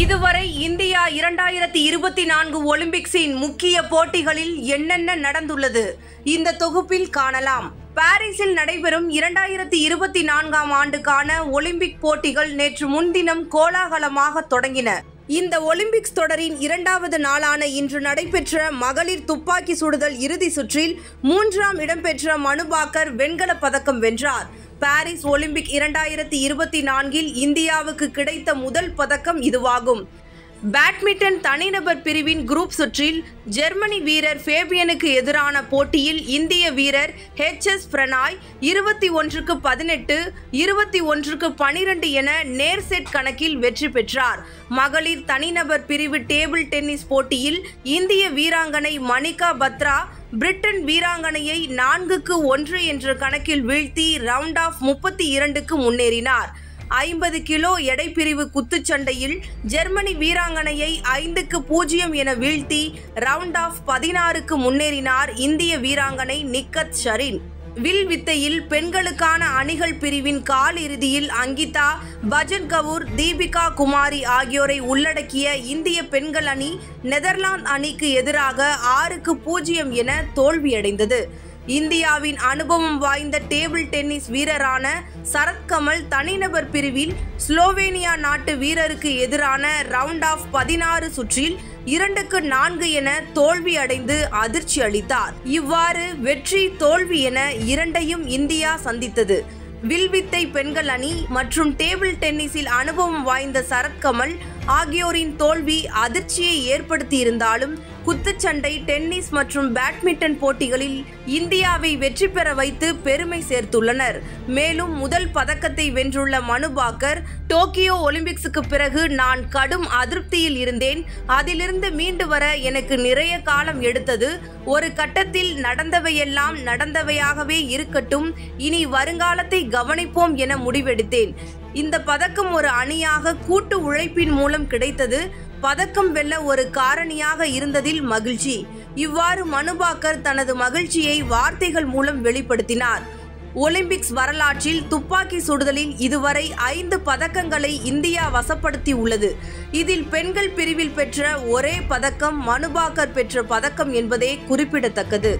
இதுவரை இந்தியா 2024 ஒலிம்பிக்ஸின் முக்கிய போட்டிகளில் என்னென்ன நடந்துள்ளது இந்த தொகுப்பில் காணலாம். பாரிஸில் நடைபெறும் 2024 ஆண்டுக்கான ஒலிம்பிக் போட்டிகள் நேற்று முன்தினம் கோலாகலமாக தொடங்கின. இந்த ஒலிம்பிக்ஸ் தொடரின் இரண்டாவது நாளான இன்று நடைபெற்ற மகளிர் துப்பாக்கி சுடுதல் இறுதி சுற்றில் 3ஆம் இடம் பெற்ற மனு பாக்கர் வெண்கலப் பதக்கம் வென்றார். பாரிஸ் ஒலிம்பிக் 2024 இந்தியாவுக்கு கிடைத்த முதல் பதக்கம் இதுவாகும். பேட்மிண்டன் தனிநபர் பிரிவின் குரூப் சுற்றில் ஜெர்மனி வீரர் ஃபேபியனுக்கு எதிரான போட்டியில் இந்திய வீரர் HS பிரணாய் 21-18, 21-12 என நேர் செட் கணக்கில் வெற்றி பெற்றார். மகளிர் தனிநபர் பிரிவு டேபிள் டென்னிஸ் போட்டியில் இந்திய வீராங்கனை மணிகா பத்ரா பிரிட்டன் வீராங்கனையை 4-1 என்ற கணக்கில் வீழ்த்தி ரவுண்ட் ஆஃப் 32க்கு முன்னேறினார். 50 கிலோ எடை பிரிவு குத்துச்சண்டையில் ஜெர்மனி வீராங்கனையை 5-0 என வீழ்த்தி ரவுண்ட் ஆஃப் 16க்கு முன்னேறினார் இந்திய வீராங்கனை நிக்கத் ஷரீன். வில் வித்தையில் பெண்களுக்கான அணிகள் பிரிவின் கால் இறுதியில் அங்கிதா, பஜன் கவுர், தீபிகா குமாரி ஆகியோரை உள்ளடக்கிய இந்திய பெண்கள் அணி நெதர்லாந்து அணிக்கு எதிராக 6-0 என தோல்வியடைந்தது. இந்தியாவின் அனுபவம் வாய்ந்த டேபிள் டென்னிஸ் வீரரான சரத்கமல் தனிநபர் பிரிவில் ஸ்லோவேனியா நாட்டு வீரருக்கு எதிரான ரவுண்ட் ஆஃப் 16 சுற்றில் 2-4 என தோல்வி அடைந்து அதிர்ச்சி அளித்தார். இவ்வாறு வெற்றி தோல்வி என இரண்டையும் இந்தியா சந்தித்தது. வில்வித்தை பெண்கள் அணி மற்றும் டேபிள் டென்னிஸில் அனுபவம் வாய்ந்த சரத்கமல் ஆகியோரின் தோல்வி அதிர்ச்சியை ஏற்படுத்தியிருந்தாலும் குத்துச்சண்டை, டென்னிஸ் மற்றும் பேட்மிண்டன் போட்டிகளில் இந்தியாவை வெற்றி பெற வைத்து பெருமை சேர்த்துள்ளனர். மேலும் முதல் பதக்கத்தை வென்றுள்ள மனு பாக்கர், டோக்கியோ ஒலிம்பிக்ஸுக்கு பிறகு நான் கடும் அதிருப்தியில் இருந்தேன். அதிலிருந்து மீண்டு வர எனக்கு நிறைய காலம் எடுத்தது. ஒரு கட்டத்தில் நடந்தவையெல்லாம் நடந்தவையாகவே இருக்கட்டும், இனி வருங்காலத்தை கவனிப்போம் என முடிவெடுத்தேன். இந்த பதக்கம் ஒரு அணியாக கூட்டு உழைப்பின் மூலம் கிடைத்தது. பதக்கம் வெல்ல ஒரு காரணியாக இருந்ததில் மகிழ்ச்சி. இவ்வாறு மனு பாக்கர் தனது மகிழ்ச்சியை வார்த்தைகள் மூலம் வெளிப்படுத்தினார். ஒலிம்பிக்ஸ் வரலாற்றில் துப்பாக்கி சுடுதலில் இதுவரை 5 பதக்கங்களை இந்தியா வசப்படுத்தி உள்ளது. இதில் பெண்கள் பிரிவில் பெற்ற ஒரே பதக்கம் மனு பாக்கர் பெற்ற பதக்கம் என்பதே குறிப்பிடத்தக்கது.